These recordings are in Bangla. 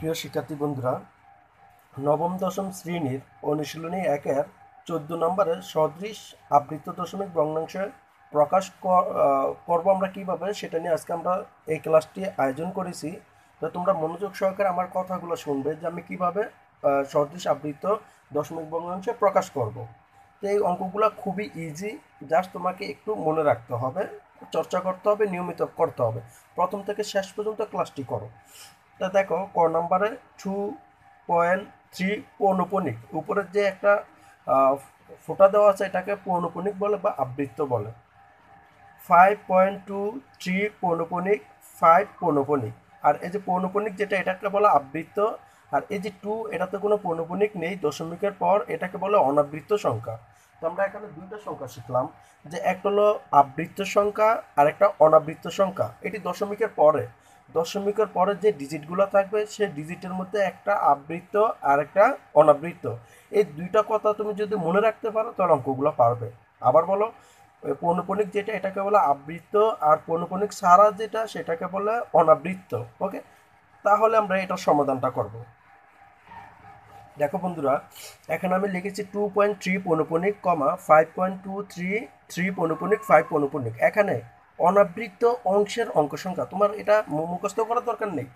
প্রিয় শিক্ষার্থী বন্ধুরা, নবম দশম শ্রেণীর অনুশীলনী ১-এর ১৪ নম্বরের সদৃশ আবৃত্ত দশমিক ভগ্নাংশে প্রকাশ করব আমরা কিভাবে, সেটা নিয়ে আজকে আমরা এই ক্লাসটি আয়োজন করেছি। তো তোমরা মনোযোগ সহকারে আমার কথাগুলো শুনবে যে আমি কিভাবে সদৃশ আবৃত্ত দশমিক ভগ্নাংশে প্রকাশ করব। তো এই অঙ্কগুলো খুবই ইজি, জাস্ট তোমাকে একটু মনে রাখতে হবে, চর্চা করতে হবে, নিয়মিত করতে হবে। প্রথম থেকে শেষ পর্যন্ত ক্লাসটি করো। তা দেখো, ক নম্বরে 2.3 পৌনপুনিক, উপরের যে একটা ফোঁটা দেওয়া আছে এটাকে পৌনপুনিক বলে বা আবৃত্ত বলে। 5.23 পৌনপুনিক 5 পৌনপুনিক, আর এই যে পৌনপুনিক যেটা এটাকে বলে আবৃত্ত। আর এই যে 2, এটাতে কোনো পৌনপুনিক নেই দশমিকের পর, এটাকে বলে অনাবৃত্ত সংখ্যা। তো আমরা এখানে দুইটা সংখ্যা শিখলাম, যে একটা হলো আবৃত্ত সংখ্যা আর একটা অনাবৃত্ত সংখ্যা। এটি দশমিকের পরে যে ডিজিটগুলো থাকবে সেই ডিজিটের মধ্যে একটা আবৃত্ত আর একটা অনাবৃত্ত। এই দুইটা কথা তুমি যদি মনে রাখতে পারো তাহলে অঙ্কগুলো পারবে। আবার বলো, পৌনপুনিক যেটা এটাকে বলে আবৃত্ত, আর পৌনপুনিক ছাড়া যেটা সেটাকে বলে অনাবৃত্ত। ওকে, তাহলে আমরা এটার সমাধানটা করব। দেখো বন্ধুরা, এখানে আমি লিখেছি 2.3 পৌনপুনিক, 5.233 পৌনপুনিক 5 পৌনপুনিক। এখানে অনাবৃত্ত অংশের অঙ্ক সংখ্যা তোমার এটা মুখস্থ করার দরকার নেই।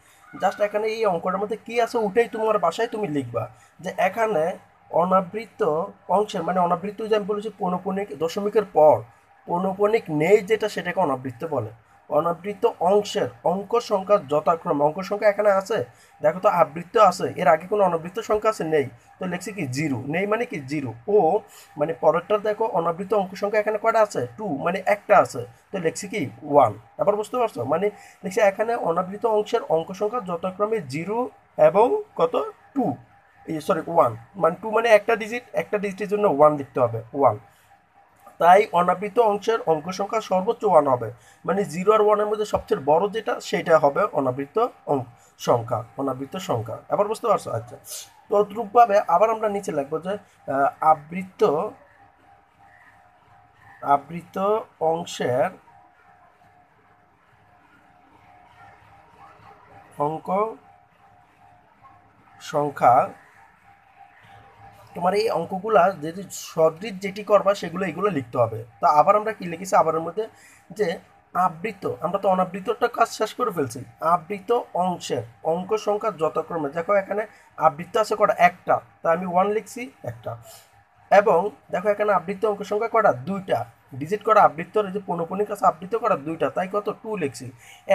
জাস্ট এখানে এই অঙ্কটার মধ্যে কি আছে ওটাই তোমার বাসায় তুমি লিখবা, যে এখানে অনাবৃত্ত অংশের মানে অনাবৃত্ত, যে আমি বলেছি পৌনপুনিক দশমিকের পর পৌনপুনিক নেই যেটা, সেটাকে অনাবৃত্ত বলে। অনাবৃত্ত অংশের অঙ্ক সংখ্যা যথাক্রমে, অঙ্ক সংখ্যা এখানে আছে, দেখো তো আবৃত্ত আছে, এর আগে কোনো অনাবৃত্ত সংখ্যা আছে? নেই। তো লিখছি কি জিরো, নেই মানে কি জিরো। ও মানে পরেরটার দেখো অনাবৃত্ত অঙ্ক সংখ্যা এখানে কয়টা আছে? 2, মানে একটা আছে। তো লিখছি কি 1। এবার বুঝতে পারছো? মানে লিখছি এখানে অনাবৃত্ত অংশের অঙ্ক সংখ্যা যথাক্রমে 0 এবং কত 2, সরি 1। মানে 2 মানে একটা ডিজিটের জন্য 1 লিখতে হবে, 1। তাই অনাবৃত অংশের অঙ্ক সংখ্যা সর্বোচ্চ 1 হবে। মানে 0 আর 1 এর মধ্যে সবচেয়ে বড় যেটা সেটা হবে অনাবৃত অনাবৃত সংখ্যা। এবার বুঝতে পারছো? আচ্ছা, তদ্রূপভাবে আবার আমরা নিচে লিখবো যে আবৃত আবৃত অংশের অঙ্ক সংখ্যা। তোমার এই অঙ্কগুলা যদি সদৃশ যেটি করবা সেগুলো এগুলো লিখতে হবে। তো আবার আমরা কি লিখেছি আবারের মধ্যে, যে আবৃত, আমরা তো অনাবৃতটা কাজ শেষ করে ফেলছি। আবৃত অংশের অঙ্ক সংখ্যা যথাক্রমে, দেখো এখানে আবৃত্ত আছে কটা? একটা, তা আমি 1 লিখছি, একটা। এবং দেখো এখানে আবৃত্ত অঙ্ক সংখ্যা কটা? দুইটা। ডিজিট করা আবৃত্তর এই যে পৌনপুনিক আছে আবৃত্ত করা দুইটা, তাই কত? 2 লিখছি।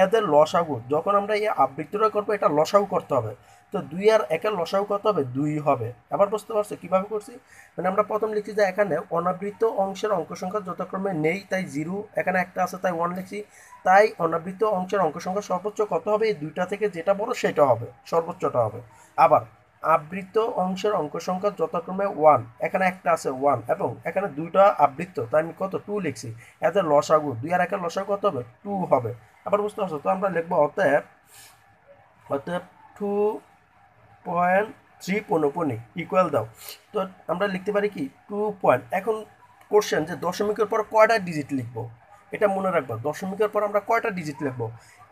এদের লসাগু, যখন আমরা এই আবৃত্তটা করবো এটা লসাগু করতে হবে। তো 2 আর 1-এর লসাগু কত হবে? 2 হবে। আবার বুঝতে পারছো কিভাবে করছি? মানে আমরা প্রথম লিখছি যে এখানে অনাবৃত্ত অংশের অঙ্ক সংখ্যা যথাক্রমে নেই তাই 0, এখানে একটা আছে তাই 1 লিখছি। তাই অনাবৃত্ত অংশের অঙ্ক সংখ্যা সর্বোচ্চ কত হবে? এই দুইটা থেকে যেটা বড় সেটা হবে, সর্বোচ্চটা হবে। আবার আবৃত্ত অংশের অঙ্ক সংখ্যা যথাক্রমে 1, এখানে একটা আছে 1, এবং এখানে দুইটা আবৃত্ত তাই আমি কত? 2 লিখছি। এদের লসাগু, 2 আর 1-এর লসাগু কত হবে? 2 হবে। আবার বুঝতে পারছো? তো আমরা লিখবো অতএব অতএব 2.3 পৌনপুনিক ইকুয়াল দাও। তো আমরা লিখতে পারি কি 2 পয়েন্ট। এখন কোশ্চেন যে দশমিকের পর কয়টা ডিজিট লিখবো, এটা মনে রাখবো। দশমিকের পর আমরা কয়টা ডিজিট লিখবো,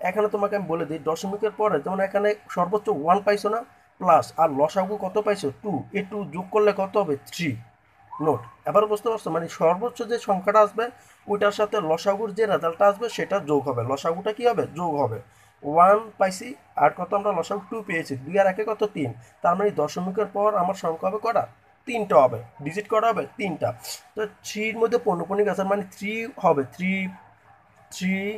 এখানে তোমাকে আমি বলে দিই। দশমিকের পরে যেমন এখানে সর্বোচ্চ 1 পাইছো না, প্লাস আর লসাগু কত পাইছো? 2, এই 2 যোগ করলে কত হবে? 3। নোট। এবার বুঝতে পারছো? মানে সর্বোচ্চ যে সংখ্যাটা আসবে ওইটার সাথে লসাগুর যে রেজাল্টটা আসবে সেটা যোগ হবে, লসাগুটা কি হবে? যোগ হবে। 1 পাইছি, আর কত আমরা লসাগু 2 পেয়েছি, 2 আর 1-এ কত? 3। তার মানে দশমিকের পর আমার সংখ্যা হবে কটা? 3টা হবে। ডিজিট কটা হবে? 3টা। তো 3-র মধ্যে পৌনপুনিক আছে মানে 3 হবে, 3 3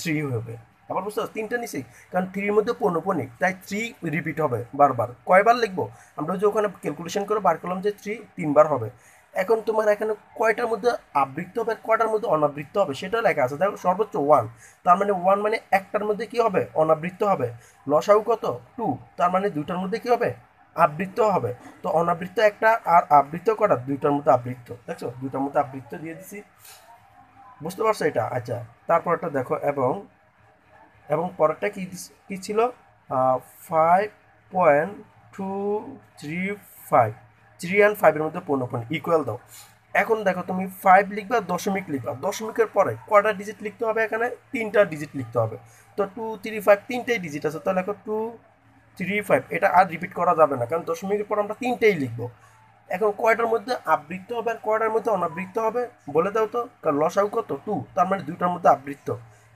3 হবে। আবার বুঝতে পারছো? 3টা নিছি কারণ 3-র মধ্যে পৌনপুনিক, তাই 3 রিপিট হবে বারবার। কয়বার লিখবো? আমরা যে ওখানে ক্যালকুলেশন করে বার করলাম যে 3 3বার হবে। এখন তোমার এখানে কয়টার মধ্যে আবৃত্ত হবে কয়টার মধ্যে অনাবৃত্ত হবে সেটা লেখা আছে, দেখো সর্বোচ্চ 1। তার মানে 1 মানে একটার মধ্যে কি হবে? অনাবৃত্ত হবে। লসাগু কত? 2, তার মানে দুইটার মধ্যে কি হবে? আবৃত্ত হবে। তো অনাবৃত্ত একটা আর আবৃত্ত কটা? দুইটার মধ্যে আবৃত্ত। দেখছো, দুইটার মধ্যে আবৃত্ত দিয়ে দিছি। বুঝতে পারছো এটা? আচ্ছা, তারপরটা দেখো, এবং এবং পরেরটা কি কি ছিল? 5.235, 3 and 5-এর মধ্যে পৌনপুনিক ইকুয়াল দাও। এখন দেখো তুমি 5 লিখবা, দশমিক লিখবা, দশমিকের পরে কয়টা ডিজিট লিখতে হবে? এখানে 3টা ডিজিট লিখতে হবে। তো 2 3 5 তিনটেই ডিজিট আছে, তাহলে দেখো 2 5 এটা আর রিপিট করা যাবে না, কারণ দশমিকের পর আমরা তিনটেই লিখবো। এখন কয়টার মধ্যে আবৃত্ত হবে আর কয়টার মধ্যে অনাবৃত্ত হবে বলে দাও তো। কারণ লসাগু কত 2, তার মানে দুইটার মধ্যে আবৃত্ত,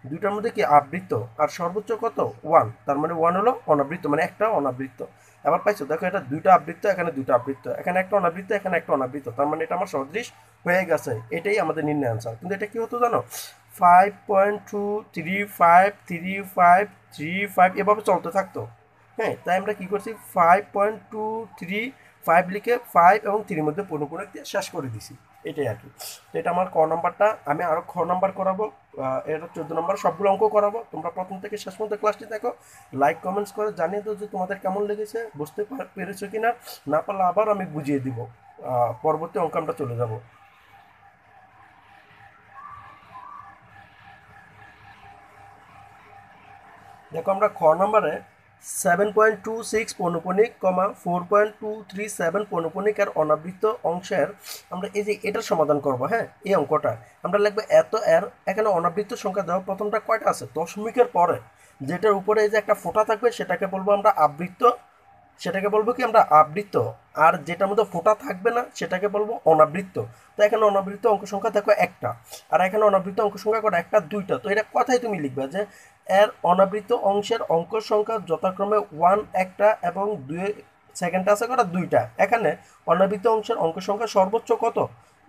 দুইটার মধ্যে কি আবৃত্ত, আর সর্বোচ্চ কত 1, তার মানে 1 হলো অনাবৃত্ত, মানে একটা অনাবৃত্ত। এবার পাইছো, দেখো এটা দুইটা আবৃত্ত, এখানে দুইটা আবৃত্ত, এখানে একটা অনাবৃত্ত, এখানে একটা অনাবৃত্ত, তার মানে এটা আমার সদৃশ হয়ে গেছে। এটাই আমাদের নির্ণয় আনসার। কিন্তু এটা কি হতো জানো, 5.2353535 এভাবে চলতে থাকতো। হ্যাঁ, তাই আমরা কি করছি 5.235 লিখে 5 এবং 3 মধ্যে পূর্ণপূরক দিয়ে শেষ করে দিছি। এটাই আর কি। তো এটা আমার ক নাম্বারটা। আমি আরও খ নাম্বার করাবো, এটা 14 নম্বর সবগুলো অঙ্ক করাবো। তোমরা প্রথম থেকে শেষ পর্যন্ত ক্লাসটি দেখো, লাইক কমেন্টস করে জানিয়ে দাও যে তোমাদের কেমন লেগেছে, বুঝতে পেরেছো কিনা। না পারলে আবার আমি বুঝিয়ে দিব, পরবর্তী অঙ্ক আমরা চলে যাব। দেখো আমরা খ নম্বরে 7.26 পৌনঃপুনিক, 4.237 পৌনঃপুনিক আর অনাবৃত্ত অংশের আমরা এই যে এটার সমাধান করব। হ্যাঁ, এই অঙ্কটা আমরা লিখবো এত এর, এখানে অনাবৃত্ত সংখ্যা দেওয়া প্রথমটা কয়টা আছে, দশমিকের পরে যেটার উপরে এই যে একটা ফোঁটা থাকবে সেটাকে বলবো আমরা আবৃত্ত, সেটাকে বলবো কি আমরা আবৃত্ত। আর যেটার মধ্যে ফোঁটা থাকবে না সেটাকে বলবো অনাবৃত্ত। তো এখানে অনাবৃত্ত অঙ্ক সংখ্যা দেখো একটা, আর এখানে অনাবৃত্ত অঙ্ক সংখ্যা কটা, একটা দুইটা। তো এটা কথাই তুমি লিখবে যে এর অনাবৃত্ত অংশের অঙ্ক সংখ্যা যথাক্রমে 1 একটা এবং 2 সেকেন্ড আছে কটা দুইটা। এখানে অনাবৃত্ত অংশের অঙ্ক সংখ্যা সর্বোচ্চ কত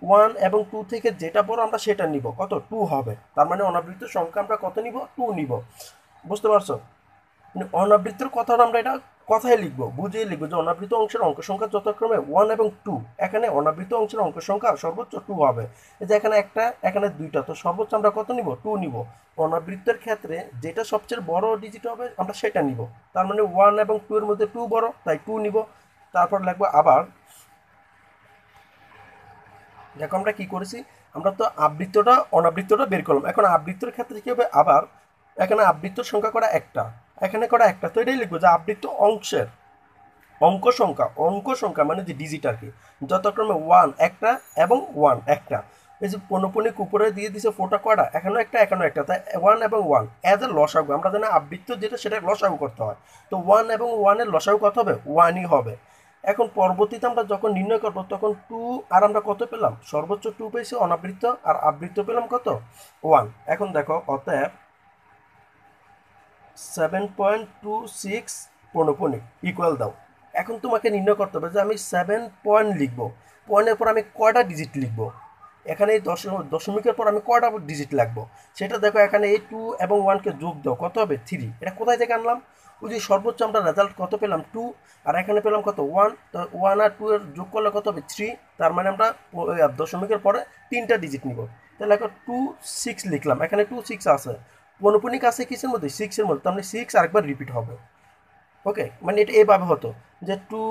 1 এবং 2 থেকে যেটা বড় আমরা সেটা নিব, কত 2 হবে। তার মানে অনাবৃত্ত সংখ্যা আমরা কত নিব, 2 নিব। বুঝতে পারছো, অনাবৃত্তর কথাটা আমরা এটা কথায় লিখবো, বুঝিয়ে লিখবো যে অনাবৃত অংশের অঙ্ক সংখ্যা যথাক্রমে 1 এবং 2। এখানে অনাবৃত অংশের অঙ্ক সংখ্যা সর্বোচ্চ 2 হবে। এই যে এখানে একটা, এখানে দুইটা, তো সর্বোচ্চ আমরা কত নিব, 2 নিব। অনাবৃত্তের ক্ষেত্রে যেটা সবচেয়ে বড় ডিজিট হবে আমরা সেটা নিব। তার মানে 1 এবং 2 এর মধ্যে 2 বড়, তাই 2 নিব। তারপর লিখবো আবার, দেখো আমরা কি করেছি, আমরা তো আবৃত্তটা অনাবৃত্তটা বের করলাম। এখন আবৃত্তর ক্ষেত্রে কি হবে, আবার এখানে আবৃত্তর সংখ্যা করা একটা, এখানে করা একটা, তো এটাই লিখবো যে আবৃত্ত অংশের অঙ্ক সংখ্যা মানে যে ডিজিট আর কি, যথাক্রমে 1 একটা এবং 1 একটা। এই যে পৌনঃপুনিক উপরে দিয়ে দিছে ফোটা কয়টা, এখানেও একটা এখানেও একটা, তাই 1 এবং 1 এজ এ লসাগু। আমরা জানি আবৃত্ত যেটা সেটা লসাগু করতে হয়, তো 1 এবং 1 এর লসাগু কত হবে, 1ই হবে। এখন পরবর্তীতে আমরা যখন নির্ণয় করবো তখন 2, আর আমরা কত পেলাম, সর্বোচ্চ 2 পেয়েছি অনাবৃত্ত, আর আবৃত্ত পেলাম কত 1। এখন দেখো অতএব 7.26 পৌনঃপুনিক ইকুয়াল দাও। এখন তোমাকে নির্ণয় করতে হবে যে আমি 7 পয়েন্ট লিখবো, পয়েন্টের পর আমি কয়টা ডিজিট লিখবো, এখানে এই দশমিকের পর আমি কয়টা ডিজিট লাগবো সেটা দেখো। এখানে এই 2 এবং 1কে যোগ দাও, কত হবে 3। এটা কোথায় থেকে আনলাম, ওই যে সর্বোচ্চ আমরা রেজাল্ট কত পেলাম 2, আর এখানে পেলাম কত 1, তো 1 আর 2 এর যোগ করলে কত হবে 3। তার মানে আমরা দশমিকের পরে 3টা ডিজিট নিব। তাহলে এখন 2 6 লিখলাম, এখানে 2 6 আছে, পৌনঃপুনিক আছে কিসের মধ্যে, 6 এর মধ্যে, তার মানে 6 আরেকবার রিপিট হবে। ওকে, মানে এটা এইভাবে হতো যে 2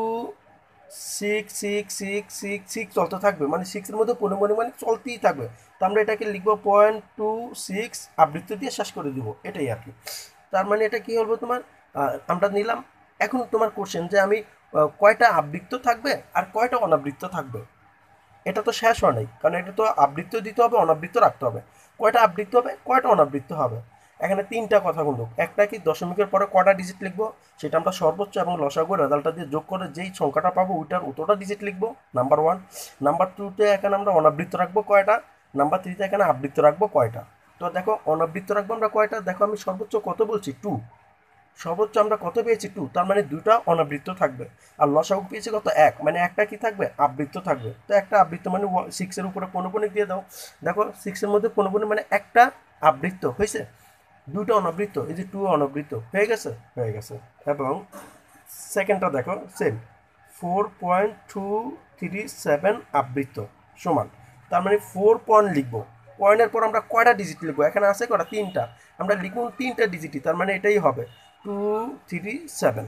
6 6 6 6 6 চলতে থাকবে, মানে 6 এর মধ্যে পৌনঃপুনিক মানে চলতেই থাকবে। তো আমরা এটাকে লিখবো 0.26 আবৃত্ত দিয়ে শেষ করে দিব, এটাই আর কি। তার মানে এটা কি হলো তোমার, আমরা নিলাম। এখন তোমার কোশ্চেন যে আমি কয়টা আবৃত্ত থাকবে আর কয়টা অনাবৃত্ত থাকবে, এটা তো শেষ হয় নাই, কারণ এটা তো আবৃত্ত দিতে হবে, অনাবৃত্ত রাখতে হবে। কয়টা আবৃত্ত হবে, কয়টা অনাবৃত্ত হবে, এখানে তিনটা কথা বলুক। একটা কি দশমিকের পরে কয়টা ডিজিট লিখবো সেটা আমরা সর্বোচ্চ এবং লসাগু রেজাল্টটা দিয়ে যোগ করে যেই সংখ্যাটা পাবো ওইটার অতটা ডিজিট লিখবো, নাম্বার 1। নাম্বার 2তে এখানে আমরা অনাবৃত্ত রাখবো কয়টা, নাম্বার 3তে এখানে আবৃত্ত রাখবো কয়টা। তো দেখো অনাবৃত্ত রাখবো আমরা কয়টা, দেখো আমি সর্বোচ্চ কত বলছি 2, সর্বোচ্চ আমরা কত পেয়েছি 2, তার মানে দুইটা অনাবৃত্ত থাকবে। আর লসাগু পেয়েছি কত 1, মানে একটা কি থাকবে, আবৃত্ত থাকবে। তো একটা আবৃত্ত মানে 6 এর উপরে পৌনঃপুনিক দিয়ে দাও। দেখো 6 এর মধ্যে পৌনঃপুনিক মানে একটা আবৃত্ত হয়েছে, দুটো অনাবৃত্ত, এই যে 2 অনাবৃত্ত হয়ে গেছে, হয়ে গেছে। এবং সেকেন্ডটা দেখো সেম, 4.237 আবৃত্ত সমান, তার মানে 4 পয়েন্ট লিখবো। পয়েন্টের পর আমরা কয়টা ডিজিট লিখবো, এখানে আছে কয়টা, 3টা, আমরা লিখবো 3টা ডিজিটই, তার মানে এটাই হবে 237।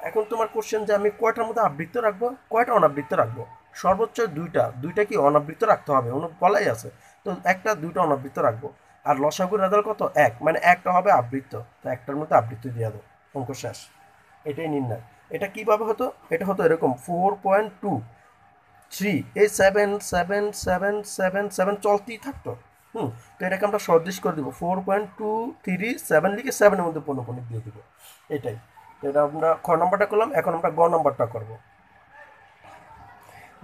এখন তোমার কোশ্চেন যে আমি কয়টার মধ্যে আবৃত্ত রাখবো, কয়টা অনাবৃত্ত রাখবো, সর্বোচ্চ দুইটা, দুইটা কি অনাবৃত্ত রাখতে হবে, বলাই আছে। তো একটা দুইটা অনাবৃত্ত রাখবো। আর লসাগুর রেজাল্ট কত 1, মানে একটা হবে আবৃত্ত, তো একটার মধ্যে আবৃত্ত দিয়ে দাও, অঙ্ক শেষ। এটাই নির্ণয়। এটা কিভাবে হতো, এটা হতো এরকম 4.23, এই 7 চলতেই থাকতো। তো এটাকে আমরা সদৃশ করে দিব, 4.237 লিখে 7 এর মধ্যে পৌনঃপুনিক দিয়ে দিব, এটাই। এটা আমরা খ নম্বরটা করলাম, এখন আমরা গ নম্বরটা করব।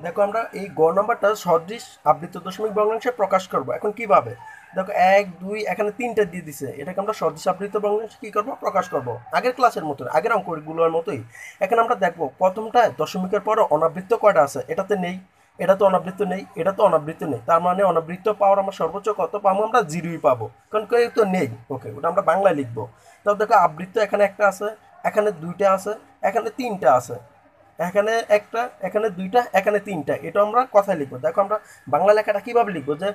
দেখো আমরা এই গ নম্বরটা সদৃশ আবৃত দশমিক ভগ্নাংশে প্রকাশ করব। এখন কিভাবে? দেখো 1 2 এখানে 3টা দিয়ে দিছে, এটাকে আমরা সদৃশ আবৃত ভগ্নাংশে কি করব? প্রকাশ করব আগের ক্লাসের মতো, আগের অঙ্কগুলোর মতোই। এখন আমরা দেখব প্রথমটায় দশমিকের পরে অনাবৃত্ত কয়টা আছে, এটাতে নেই, এটা তো অনাবৃত্ত নেই, এটা তো অনাবৃত্ত নেই, তার মানে অনাবৃত্ত পাওয়ার আমরা সর্বোচ্চ কত পাবো? আমরা 0ই পাবো, কারণ কেউ তো নেই। ওকে, ওটা আমরা বাংলায় লিখবো। তাহলে দেখো আবৃত্ত এখানে একটা আছে, এখানে 2টা আছে, এখানে 3টা আছে, এখানে একটা, এখানে 2টা, এখানে 3টা। এটা আমরা কথায় লিখবো। দেখো আমরা বাংলা লেখাটা কিভাবে লিখবো, যে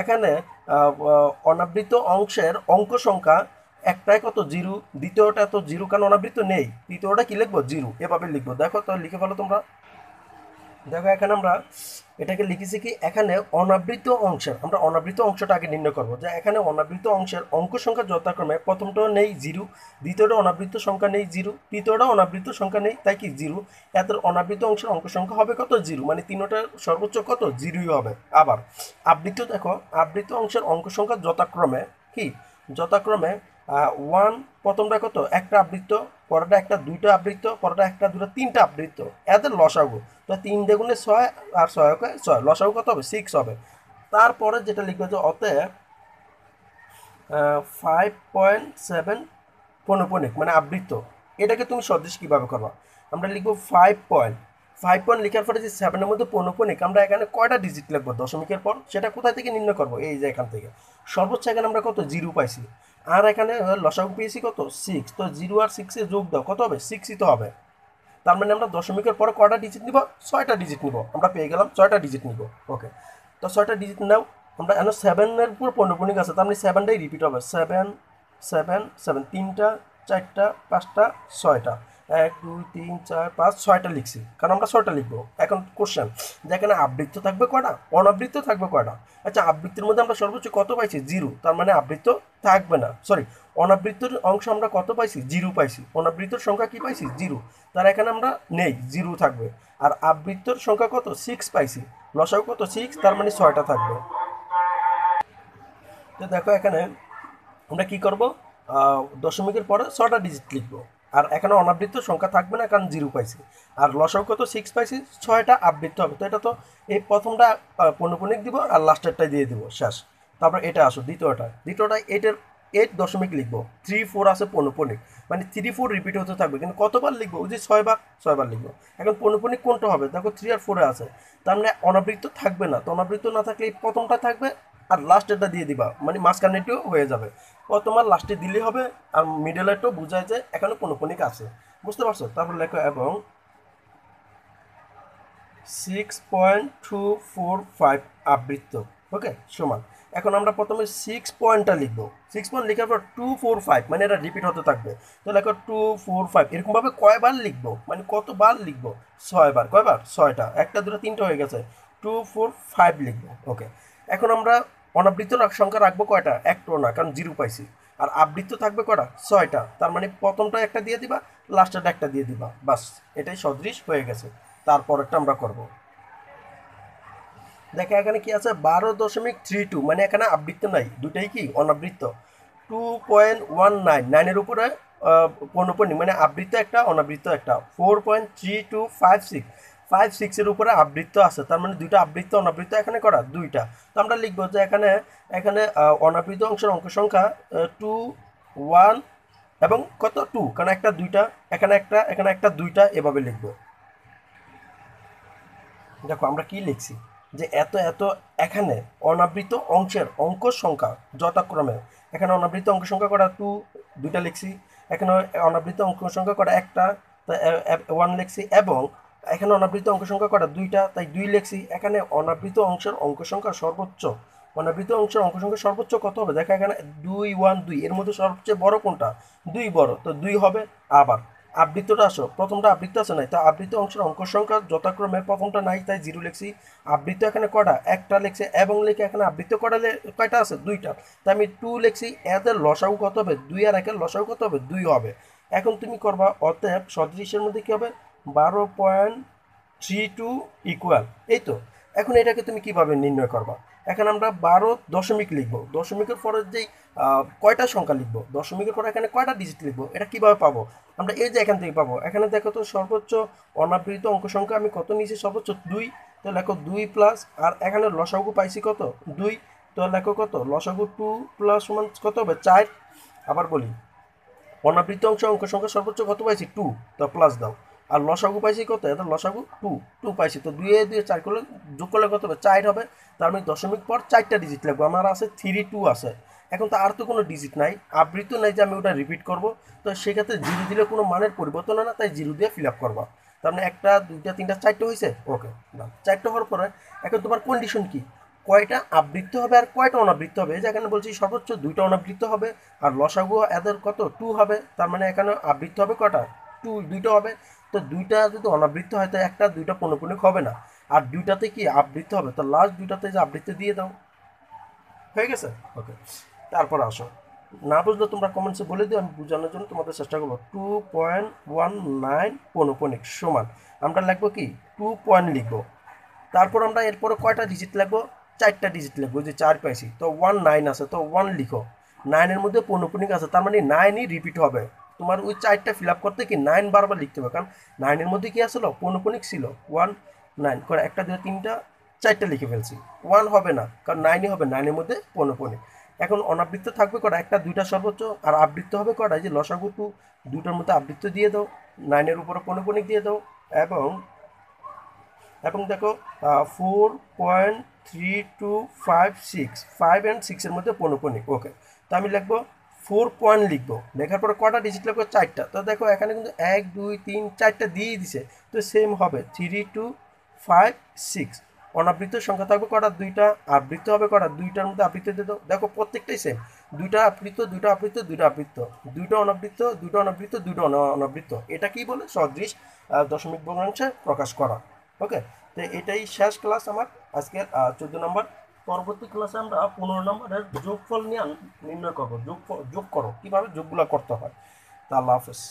এখানে অনাবৃত অংশের অঙ্ক সংখ্যা একটাই কত? 0, দ্বিতীয়টা তো 0 কারণ অনাবৃত নেই, তৃতীয়টা কি লিখবো? 0, এভাবে লিখবো। দেখো তো লিখে ফেলো তোমরা। দেখো এখানে আমরা এটাকে লিখেছি কি, এখানে অনাবৃত অংশের, আমরা অনাবৃত অংশটা আগে নির্ণয় করবো, যে এখানে অনাবৃত অংশের অঙ্ক সংখ্যা যথাক্রমে প্রথমটাও নেই 0, দ্বিতীয়টা অনাবৃত সংখ্যা নেই 0, তৃতীয়টা অনাবৃত সংখ্যা নেই, তাই কি 0। এত অনাবৃত অংশের অঙ্ক সংখ্যা হবে কত? 0, মানে তিনটার সর্বোচ্চ কত? 0ই হবে। আবার আবৃত, দেখো আবৃত অংশের অঙ্ক সংখ্যা যথাক্রমে কি, যথাক্রমে 1, প্রথমটা কত? একটা আবৃত্ত, পরেরটা একটা, 2টা আবৃত্ত, পরেরটা একটা, 2টা, 3টা আবৃত্ত, এদের লসাগু তো 3 দ্বিগুণে 6 আর 6 কে 6, লসাগু কত হবে? 6 হবে। তারপরে যেটা লিখবে যে অতএব 5.7 পৌনঃপুনিক মানে আবৃত্ত, এটাকে তুমি সদৃশ কিভাবে করবা? আমরা লিখবো 5 পয়েন্ট লিখার পরে যে 7 এর মধ্যে পৌনঃপুনিক, আমরা এখানে কয়টা ডিজিট লিখবো দশমিকের পর, সেটা কোথায় থেকে নির্ণয় করবো? এই যে এখান থেকে। সর্বোচ্চ এখানে আমরা কত? 0 পাইছি, আর এখানে লসাগু পেয়েছি কত? 6। তো 0 আর 6 এ যোগ দাও, কত হবে? 6ই তো হবে। তার মানে আমরা দশমিকের পরে কয়টা ডিজিট নিব? 6টা ডিজিট নিব। আমরা পেয়ে গেলাম 6টা ডিজিট নিব। ওকে, তো 6টা ডিজিট নাও। আমরা এখন 7-এর উপর পৌনঃপুনিক আছে, তার মানে 7টাই রিপিট হবে। 7 7 7, 3টা 4টা 5টা 6টা, 1 2 3 4 5 6টা লিখছি, কারণ আমরা 6টা লিখবো। এখন কোশ্চেন, যে এখানে আবৃত্ত থাকবে কয়টা, অনাবৃত্ত থাকবে কয়টা? আচ্ছা, আবৃত্তির মধ্যে আমরা সর্বোচ্চ কত পাইছি? 0, তার মানে আবৃত্ত থাকবে না। সরি, অনাবৃত্তর অংশ আমরা কত পাইছি? 0 পাইছি। অনাবৃত্তর সংখ্যা কি পাইছি? 0, তার এখানে আমরা নেই, 0 থাকবে। আর আবৃত্তর সংখ্যা কত? 6 পাইছি, লসাগু কত? 6, তার মানে 6টা থাকবে। তো দেখো এখানে আমরা কি করব? দশমিকের পরে 6টা ডিজিট লিখবো, আর এখানে অনাবৃত্ত সংখ্যা থাকবে না, কারণ 0 পাইছি। আর লসাগু কত? 6 পাইছি, 6টা আবৃত্ত হবে। তো এটা তো এই প্রথমটা পৌনঃপুনিক দিব, আর লাস্টেরটাই দিয়ে দিব, শেষ। তারপর এটা আসো দ্বিতীয়টা, 8 দশমিক লিখবো, 3 4 আছে পৌনঃপুনিক, মানে 3 4 রিপিট হতে থাকবে, কিন্তু কতবার লিখবো? ওই যে 6বার লিখবো। এখন পৌনঃপুনিক কোনটা হবে? দেখো 3 আর 4 আছে, তার মানে অনাবৃত্ত থাকবে না। তো অনাবৃত্ত না থাকলে এই প্রথমটা থাকবে, আর লাস্টেরটা দিয়ে দিবা, মানে মাঝখানেটিও হয়ে যাবে। তোমার লাস্টে দিলেই হবে, আর মিডলেরটাও বোঝায় যে এখানে পৌনঃপুনিক আছে। বুঝতে পারছো? তারপর লেখো এবং 6.245 আবৃত্ত। ওকে, সমান। এখন আমরা প্রথমে 6 পয়েন্টটা লিখবো। 6 পয়েন্ট লেখার পর 245, মানে এটা রিপিট হতে থাকবে। তো লেখো 245, এরকমভাবে কয়বার লিখবো, মানে কতবার লিখবো? 6বার। কয়বার? 6টা। একটা, দুটো, 3টা হয়ে গেছে, 245 লিখবো। ওকে, এখন আমরা অনাবৃত্ত সংখ্যা রাখবো কয়টা? একটাও না, কারণ 0 পাইছি। আর আবৃত্ত থাকবে কয়টা? 6টা। তার মানে প্রথমটা একটা দিয়ে দিবা, লাস্টেরটা একটা দিয়ে দিবা, বাস, এটাই সদৃশ হয়ে গেছে। তারপরেরটা আমরা করব। দেখো এখানে কি আছে? 12.32, মানে এখানে আবৃত্ত নাই, দুটাই কি অনাবৃত্ত। 2.19, 9-এর উপরে পৌনঃপুনিক, মানে আবৃত্ত একটা, অনাবৃত্ত একটা। 4.3256, 5 6-এর উপরে আবৃত্ত আছে, তার মানে দুইটা আবৃত্ত অনাবৃত্ত এখানে করা, দুইটা। তো আমরা লিখবো যে এখানে এখানে অনাবৃত্ত অংশের অঙ্ক সংখ্যা 2 1 এবং কত? 2, কারণ একটা 2টা, এখানে একটা, এখানে একটা 2টা, এভাবে লিখবো। দেখো আমরা কি লিখছি, যে এত এত এখানে অনাবৃত অংশের অঙ্ক সংখ্যা যথাক্রমে, এখানে অনাবৃত অঙ্ক সংখ্যা করা 2, 2টা লিখছি। এখানে অনাবৃত অঙ্ক সংখ্যা করা একটা, তাই 1 লিখছি। এবং এখানে অনাবৃত অঙ্ক সংখ্যা করা 2টা, তাই 2 লিখছি। এখানে অনাবৃত অংশের অঙ্ক সংখ্যা সর্বোচ্চ, অনাবৃত অংশের অঙ্ক সংখ্যা সর্বোচ্চ কত হবে? দেখো এখানে 2 1 2, এর মধ্যে সবচেয়ে বড় কোনটা? 2 বড়, তো 2 হবে। আবার আবৃত্তটা আসো, প্রথমটা আবৃত্ত আছে নাই, তো আবৃত্ত অংশের অঙ্ক সংখ্যা যথাক্রমে প্রথমটা নাই, তাই 0 লিখছি। আবৃত্ত এখানে কটা? একটা লিখছে, এবং লিখে এখানে আবৃত্ত কটা কয়টা আছে? 2টা, তাই আমি 2 লিখছি। এদের লসাগু কত হবে? 2 আর 1-এর লসাগু কত হবে? 2 হবে। এখন তুমি করবা অতএব সদৃশের মধ্যে কি হবে? 12.32 ইকুয়াল, এই তো। এখন এটাকে তুমি কিভাবে নির্ণয় করবা? এখানে আমরা 12 দশমিক লিখবো, দশমিকের পরে যেই কয়টা সংখ্যা লিখবো, দশমিকের পরে এখানে কয়টা ডিজিট লিখবো, এটা কিভাবে পাবো আমরা? এই যে এখান থেকে পাবো। এখানে দেখো তো সর্বোচ্চ অনাবৃত অঙ্ক সংখ্যা আমি কত নিয়েছি, সর্বোচ্চ 2। তো লেখো 2 প্লাস, আর এখানে লসাগু পাইছি কত, 2। তো লেখো কত, লসাগু 2 প্লাস সমান কত হবে, 4। আবার বলি, অনাবৃত অংশ অঙ্ক সংখ্যা সর্বোচ্চ কত পাইছি, 2। তো প্লাস দাও। আর লসাগু পাইছি কত, এটা লসাগু 2, 2 পাইছি। তো 2 এ 2 4 করলে যোগ করলে কত হবে, 4 হবে। তার মানে দশমিক পর 4টা ডিজিট লাগবে। আমার আছে 3 2 আছে। এখন তো আর তো কোনো ডিজিট নাই, আবৃত্ত নাই যে আমি ওটা রিপিট করব। তো সেক্ষেত্রে জিরো দিলে কোনো মানের পরিবর্তন হয় না, তাই জিরো দিয়ে ফিল আপ করবা। তার মানে 1টা 2টা 3টা 4টা হয়েছে, ওকে। 4টা হওয়ার পরে এখন তোমার কন্ডিশন কি, কয়টা আবৃত্ত হবে আর কয়টা অনাবৃত্ত হবে। এই যে এখানে বলছি সর্বোচ্চ 2টা অনাবৃত্ত হবে, আর লসাগু এদের কত, 2 হবে। তার মানে এখানে আবৃত্ত হবে কয়টা, 2, 2টা হবে। তো 2টা যদি অনাবৃত্ত হয় তো 1টা 2টা পৌনঃপুনিক হবে না, আর 2টাতে কি আবৃত্ত হবে। তো লাস্ট 2টাতে যে আবৃত্ত দিয়ে দাও, হয়ে গেছে, ওকে। তারপর আসো, না বুঝলে তোমরা কমেন্টসে বলে দিও, আমি বোঝানোর জন্য তোমাদের চেষ্টা করবো। 2.19 পৌনঃপুনিক সমান আমরা লিখবো কি, 2 পয়েন্ট লিখবো। তারপর আমরা এরপরে কয়টা ডিজিট লিখবো, 4টা ডিজিট লিখবো, যে 4 পাইছি। তো 19 আছে, তো 1 লিখো। 9-এর মধ্যে পৌনঃপুনিক আছে, তার মানে 9ই রিপিট হবে। তোমার ওই 4টা ফিল আপ করতে কি 9 বারবার লিখতে হবে, কারণ 9-এর মধ্যে কি আসলো, পৌনঃপুনিক ছিল 1 9 করে 1টা 2 3টা 4টা লিখে ফেলছি। 1 হবে না, কারণ 9ই হবে, 9-এর মধ্যে পৌনঃপুনিক। এখন অনাবৃত্ত থাকবে কটা, 1টা 2টা সর্বোচ্চ, আর আবৃত্ত হবে কটা, যে লসাগু 2, 2টার মধ্যে আবৃত্ত দিয়ে দাও, 9-এর উপরে পৌনঃপুনিক দিয়ে দাও। এবং দেখো 4.3256, 5 and 6-এর মধ্যে পৌনঃপুনিক, ওকে। তো আমি লিখবো 4 পয়েন্ট লিখবো, লেখার পরে কটা ডিজিট লিখবো, 4টা। তো দেখো এখানে কিন্তু 1 2 3 4টা দিয়েই দিছে, তো সেম হবে 3 2 5 6। অনাবৃত্ত সংখ্যা থাকবে কটা, 2টা। আবৃত্ত হবে কটা, 2টার মধ্যে আবৃত্ত দিয়ে দাও। দেখো প্রত্যেকটাই সেম, 2টা আবৃত্ত 2টা আবৃত্ত 2টা আবৃত্ত, 2টা অনাবৃত্ত 2টা অনাবৃত্ত 2টা অনাবৃত্ত। এটা কি বলে, সদৃশ দশমিক ভগ্নাংশে প্রকাশ করা, ওকে। তো এটাই শেষ ক্লাস আমার আজকের 14 নম্বর। পরবর্তী ক্লাসে আমরা 15 নম্বরের যোগফল নিয়ে নির্ণয় করবো, যোগ করো, কিভাবে যোগগুলো করতে হয়। তা আল্লাহ হাফেজ।